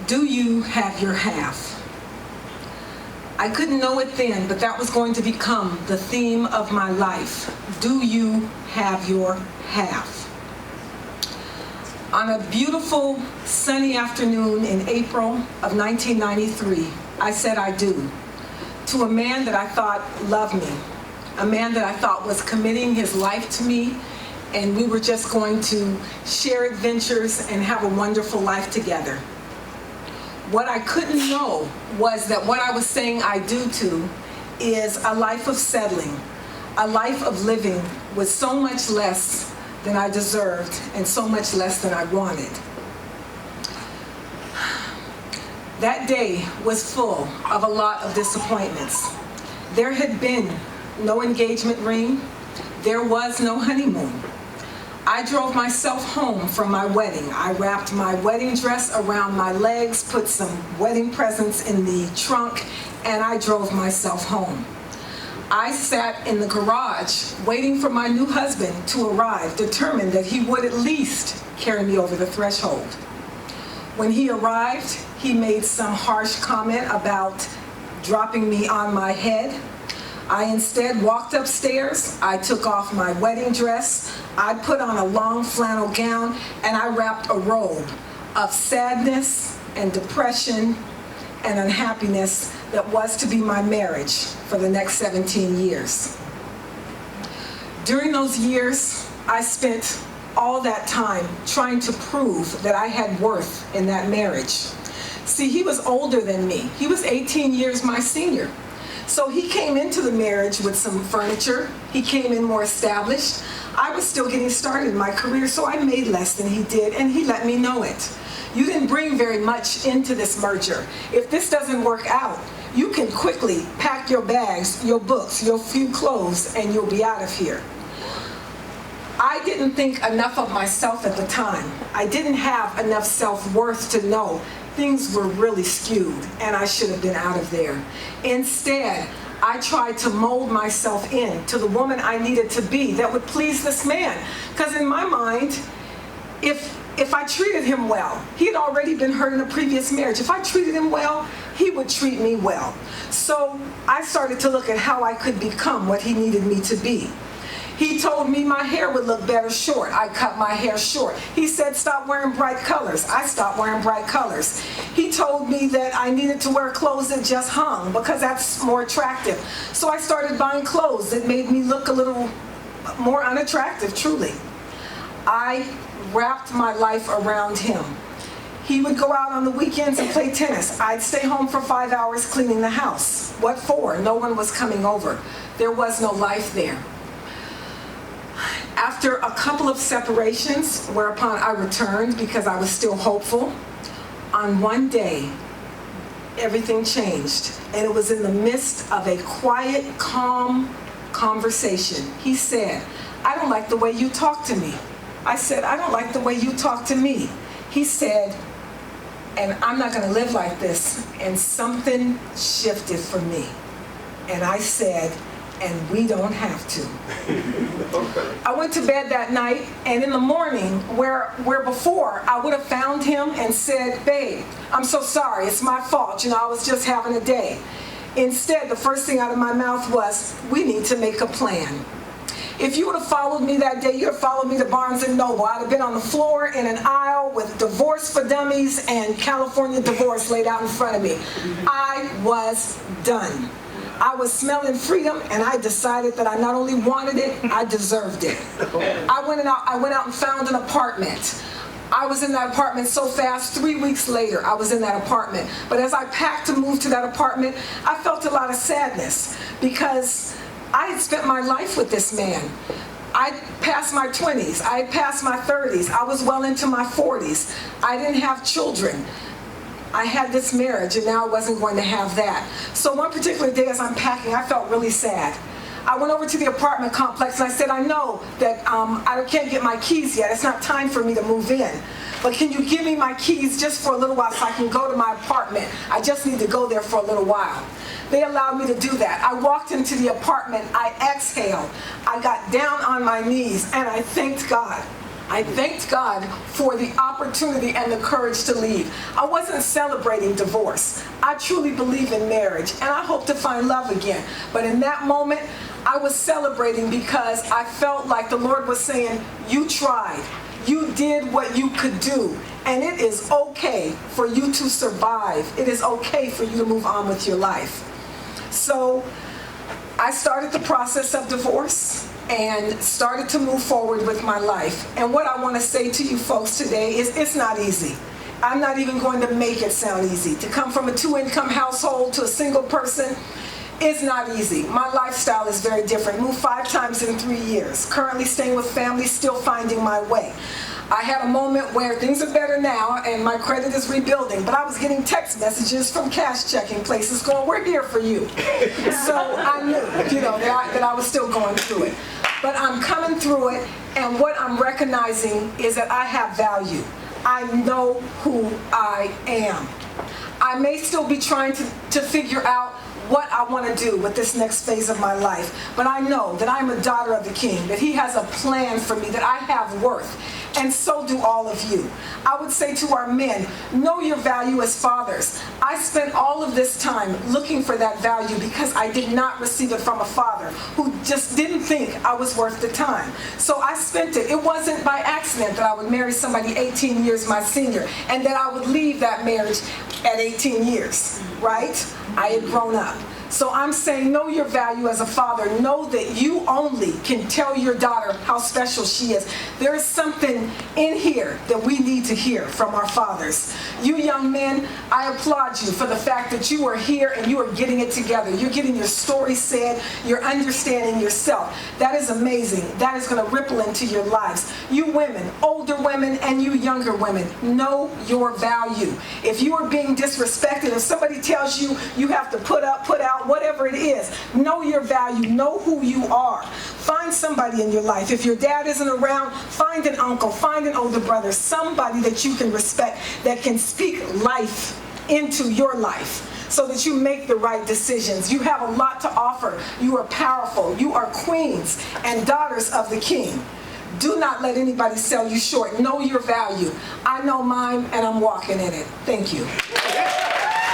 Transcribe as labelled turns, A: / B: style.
A: Do you have your half? I couldn't know it then, but that was going to become the theme of my life. Do you have your half? On a beautiful sunny afternoon in April of 1993, I said I do, to a man that I thought loved me, a man that I thought was committing his life to me, and we were just going to share adventures and have a wonderful life together. What I couldn't know was that what I was saying I do to is a life of settling, a life of living with so much less than I deserved and so much less than I wanted. That day was full of a lot of disappointments. There had been no engagement ring. There was no honeymoon. I drove myself home from my wedding. I wrapped my wedding dress around my legs, put some wedding presents in the trunk, and I drove myself home. I sat in the garage waiting for my new husband to arrive, determined that he would at least carry me over the threshold. When he arrived, he made some harsh comment about dropping me on my head. I instead walked upstairs, I took off my wedding dress, I put on a long flannel gown, and I wrapped a robe of sadness and depression and unhappiness that was to be my marriage for the next 17 years. During those years, I spent all that time trying to prove that I had worth in that marriage. See, he was older than me. He was 18 years my senior. So he came into the marriage with some furniture. He came in more established. I was still getting started in my career, so I made less than he did, and he let me know it. You didn't bring very much into this merger. If this doesn't work out, you can quickly pack your bags, your books, your few clothes, and you'll be out of here. I didn't think enough of myself at the time. I didn't have enough self-worth to know things were really skewed and I should have been out of there. Instead, I tried to mold myself into the woman I needed to be that would please this man. Because in my mind, if I treated him well, he had already been hurt in a previous marriage. If I treated him well, he would treat me well. So I started to look at how I could become what he needed me to be. He told me my hair would look better short. I cut my hair short. He said stop wearing bright colors. I stopped wearing bright colors. He told me that I needed to wear clothes that just hung because that's more attractive. So I started buying clothes that made me look a little more unattractive, truly. I wrapped my life around him. He would go out on the weekends and play tennis. I'd stay home for 5 hours cleaning the house. What for? No one was coming over. There was no life there. After a couple of separations, whereupon I returned because I was still hopeful, on one day, everything changed. And it was in the midst of a quiet, calm conversation. He said, I don't like the way you talk to me. I said, I don't like the way you talk to me. He said, and I'm not gonna live like this. And something shifted for me. And I said, and we don't have to. I went to bed that night, and in the morning, where before I would have found him and said, babe, I'm so sorry, it's my fault, I was just having a day. Instead, the first thing out of my mouth was, we need to make a plan. If you would have followed me that day, you'd have followed me to Barnes & Noble. I'd have been on the floor in an aisle with Divorce for Dummies and California Divorce laid out in front of me. I was done. I was smelling freedom, and I decided that I not only wanted it, I deserved it. I went out and found an apartment. I was in that apartment so fast, 3 weeks later, I was in that apartment. But as I packed to move to that apartment, I felt a lot of sadness because I had spent my life with this man. I passed my 20s, I had passed my 30s, I was well into my 40s. I didn't have children. I had this marriage, and now I wasn't going to have that. So one particular day as I'm packing, I felt really sad. I went over to the apartment complex and I said, I know that I can't get my keys yet. It's not time for me to move in. But can you give me my keys just for a little while so I can go to my apartment? I just need to go there for a little while. They allowed me to do that. I walked into the apartment. I exhaled. I got down on my knees and I thanked God. I thanked God for the opportunity and the courage to leave. I wasn't celebrating divorce. I truly believe in marriage, and I hope to find love again. But in that moment, I was celebrating because I felt like the Lord was saying, you tried. You did what you could do, and it is okay for you to survive. It is okay for you to move on with your life. So I started the process of divorce and started to move forward with my life. And what I want to say to you folks today is it's not easy. I'm not even going to make it sound easy. To come from a 2-income household to a single person is not easy. My lifestyle is very different. Moved 5 times in 3 years. Currently staying with family, still finding my way. I had a moment where things are better now and my credit is rebuilding, but I was getting text messages from cash checking places going, we're here for you. So I knew, that I was still going through it. But I'm coming through it, and what I'm recognizing is that I have value. I know who I am. I may still be trying to figure out what I want to do with this next phase of my life, but I know that I'm a daughter of the King, that He has a plan for me, that I have worth, and so do all of you. I would say to our men, know your value as fathers. I spent all of this time looking for that value because I did not receive it from a father who just didn't think I was worth the time. So I spent it. It wasn't by accident that I would marry somebody 18 years my senior and that I would leave that marriage at 18 years, right? I had grown up. So I'm saying know your value as a father. Know that you only can tell your daughter how special she is. There is something in here that we need to hear from our fathers. You young men, I applaud you for the fact that you are here and you are getting it together. You're getting your story said. You're understanding yourself. That is amazing. That is going to ripple into your lives. You women, older women and you younger women, know your value. If you are being disrespected, if somebody tells you you have to put up, put out, whatever it is, know your value, know who you are. Find somebody in your life. If your dad isn't around, find an uncle, find an older brother, somebody that you can respect, that can speak life into your life so that you make the right decisions. You have a lot to offer. You are powerful. You are queens and daughters of the King. Do not let anybody sell you short. Know your value. I know mine and I'm walking in it. Thank you.